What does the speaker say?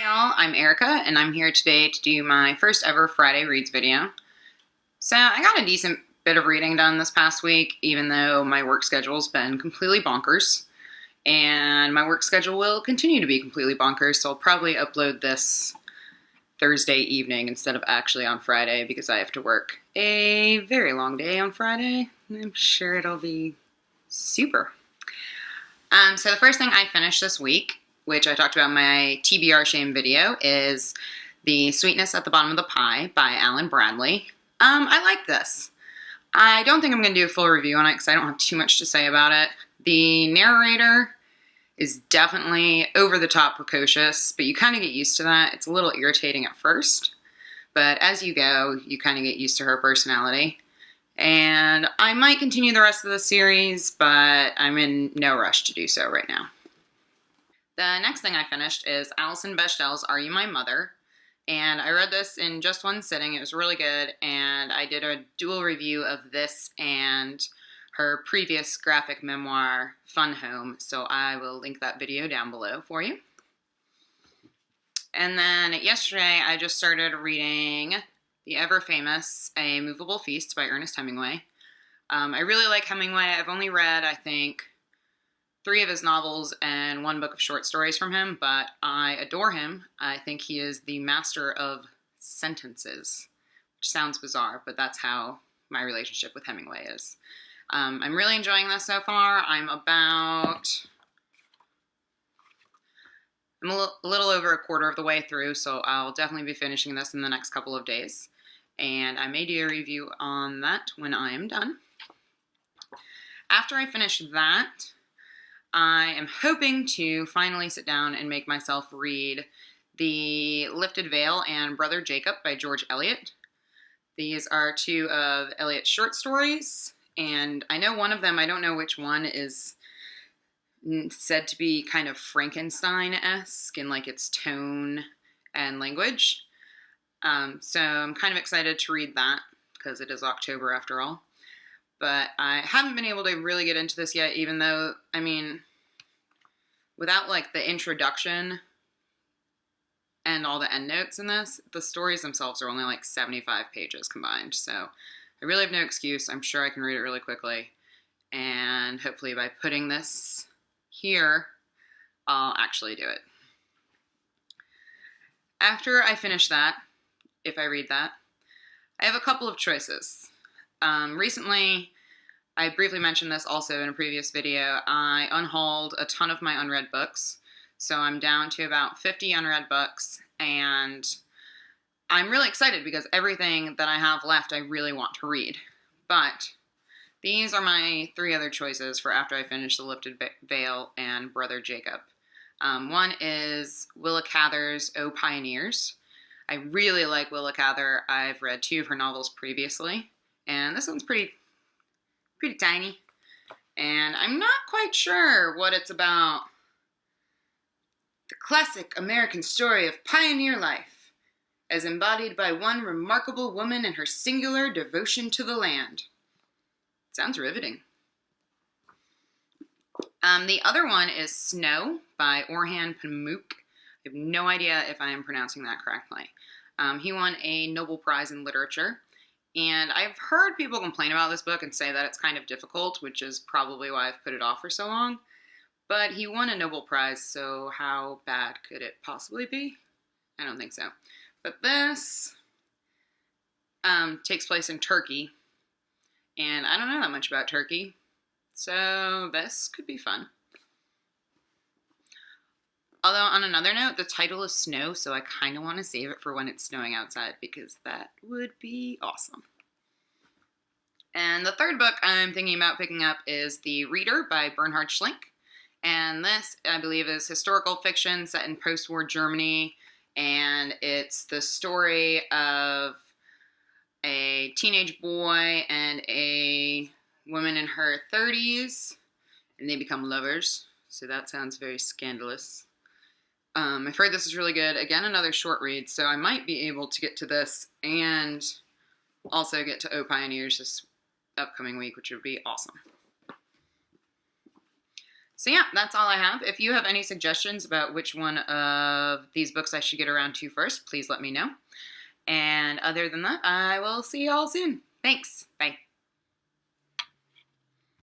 Y'all, I'm Erica, and I'm here today to do my first ever Friday Reads video. So I got a decent bit of reading done this past week, even though my work schedule's been completely bonkers. And my work schedule will continue to be completely bonkers, so I'll probably upload this Thursday evening instead of actually on Friday because I have to work a very long day on Friday. I'm sure it'll be super. So the first thing I finished this week, which I talked about in my TBR shame video, is The Sweetness at the Bottom of the Pie by Alan Bradley. I like this. I don't think I'm going to do a full review on it because I don't have too much to say about it. The narrator is definitely over the top precocious, but you kind of get used to that. It's a little irritating at first, but as you go, you kind of get used to her personality. And I might continue the rest of the series, but I'm in no rush to do so right now. The next thing I finished is Alison Bechdel's Are You My Mother? And I read this in just one sitting. It was really good, and I did a dual review of this and her previous graphic memoir, Fun Home, so I will link that video down below for you. And then yesterday I just started reading the ever-famous A Movable Feast by Ernest Hemingway. I really like Hemingway. I've only read, I think, 3 of his novels and 1 book of short stories from him, but I adore him. I think he is the master of sentences, which sounds bizarre, but that's how my relationship with Hemingway is. I'm really enjoying this so far. I'm a little over a quarter of the way through, so I'll definitely be finishing this in the next couple of days. And I may do a review on that when I am done. After I finish that, I am hoping to finally sit down and make myself read The Lifted Veil and Brother Jacob by George Eliot. These are 2 of Eliot's short stories, and I know one of them, I don't know which one, is said to be kind of Frankenstein-esque in like its tone and language. So I'm kind of excited to read that because it is October after all. But I haven't been able to really get into this yet, even though, I mean, without like the introduction and all the endnotes in this, the stories themselves are only like 75 pages combined. So I really have no excuse. I'm sure I can read it really quickly. And hopefully by putting this here, I'll actually do it. After I finish that, if I read that, I have a couple of choices. Recently, I briefly mentioned this also in a previous video, I unhauled a ton of my unread books. So I'm down to about 50 unread books, and I'm really excited because everything that I have left I really want to read. But these are my 3 other choices for after I finish The Lifted Veil and Brother Jacob. One is Willa Cather's O Pioneers. I really like Willa Cather. I've read 2 of her novels previously, and this one's pretty tiny, and I'm not quite sure what it's about. The classic American story of pioneer life, as embodied by one remarkable woman and her singular devotion to the land. Sounds riveting. The other one is Snow by Orhan Pamuk. I have no idea if I am pronouncing that correctly. He won a Nobel Prize in Literature. And I've heard people complain about this book and say that it's kind of difficult, which is probably why I've put it off for so long. But he won a Nobel Prize, so how bad could it possibly be? I don't think so. But this takes place in Turkey, and I don't know that much about Turkey, so this could be fun. Although, on another note, the title is Snow, so I kind of want to save it for when it's snowing outside, because that would be awesome. And the third book I'm thinking about picking up is The Reader by Bernhard Schlink. And this, I believe, is historical fiction set in post-war Germany, and it's the story of a teenage boy and a woman in her 30s, and they become lovers, so that sounds very scandalous. I've heard this is really good. Again, another short read, so I might be able to get to this and also get to O Pioneers this upcoming week, which would be awesome. So yeah, that's all I have. If you have any suggestions about which one of these books I should get around to first, please let me know. And other than that, I will see you all soon. Thanks. Bye.